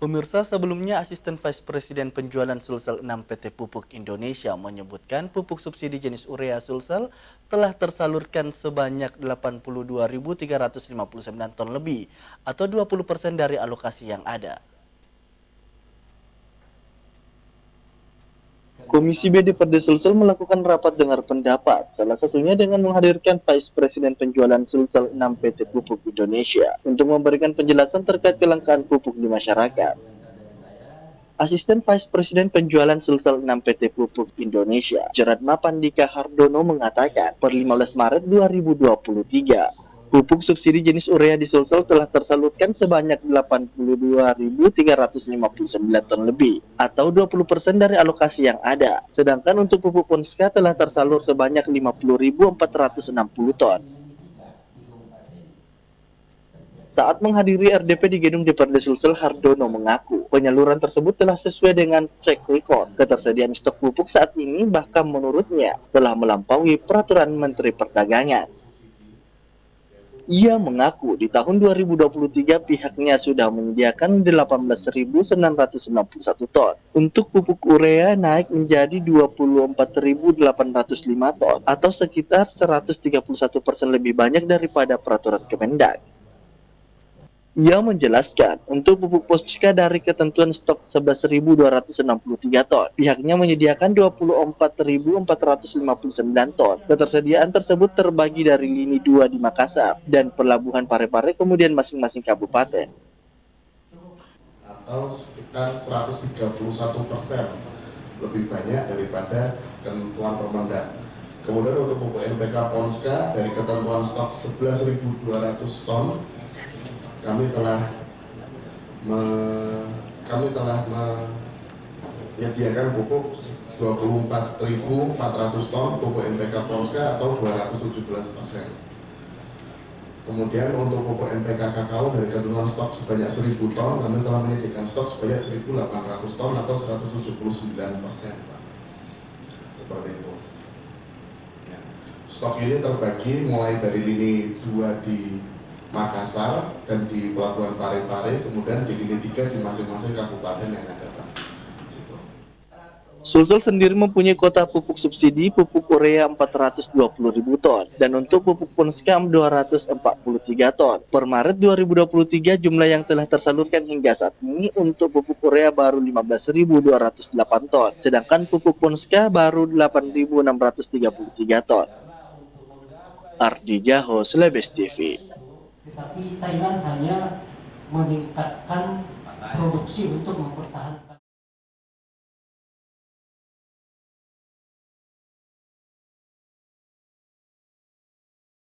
Pemirsa, sebelumnya Asisten Vice Presiden Penjualan Sulsel 6 PT Pupuk Indonesia menyebutkan pupuk subsidi jenis urea Sulsel telah tersalurkan sebanyak 82.359 ton lebih atau 20% dari alokasi yang ada. Komisi B DPRD Sulsel melakukan rapat dengar pendapat, salah satunya dengan menghadirkan Vice Presiden Penjualan Sulsel 6 PT Pupuk Indonesia untuk memberikan penjelasan terkait kelangkaan pupuk di masyarakat. Asisten Vice Presiden Penjualan Sulsel 6 PT Pupuk Indonesia, Jeratma Pandika Hardono mengatakan, per 15 Maret 2023, pupuk subsidi jenis urea di Sulsel telah tersalurkan sebanyak 82.359 ton lebih, atau 20% dari alokasi yang ada. Sedangkan untuk pupuk Ponska telah tersalur sebanyak 50.460 ton. Saat menghadiri RDP di Gedung DPRD Sulsel, Hardono mengaku penyaluran tersebut telah sesuai dengan track record. Ketersediaan stok pupuk saat ini bahkan menurutnya telah melampaui peraturan Menteri Perdagangan. Ia mengaku di tahun 2023 pihaknya sudah menyediakan 18.991 ton. Untuk pupuk urea naik menjadi 24.805 ton atau sekitar 131% lebih banyak daripada peraturan Kemendag. Ia menjelaskan, untuk pupuk Ponska dari ketentuan stok 11.263 ton, pihaknya menyediakan 24.459 ton. Ketersediaan tersebut terbagi dari lini 2 di Makassar dan Pelabuhan Parepare, kemudian masing-masing kabupaten. Atau sekitar 131% lebih banyak daripada ketentuan Permendag. Kemudian untuk pupuk NPK Ponska dari ketentuan stok 11.200 ton, kami telah menyediakan pupuk 24.400 ton pupuk NPK Ponska atau 217%. Kemudian untuk pupuk NPK kakao dari ketentuan stok sebanyak 1.000 ton, kami telah menyediakan stok sebanyak 1.800 ton atau 179%, Pak. Seperti itu. Ya. Stok ini terbagi mulai dari lini 2 di Makassar dan di Pelabuhan Parepare, kemudian di lini 3 di masing-masing kabupaten yang ada, Pak. Gitu. Sulsel sendiri mempunyai kuota pupuk subsidi pupuk urea 420.000 ton dan untuk pupuk Ponska 243 ton. Per Maret 2023 jumlah yang telah tersalurkan hingga saat ini untuk pupuk urea baru 15.208 ton, sedangkan pupuk Ponska baru 8.633 ton. Ardi Jaho, Slebes TV. Tetapi Thailand hanya meningkatkan produksi untuk mempertahankan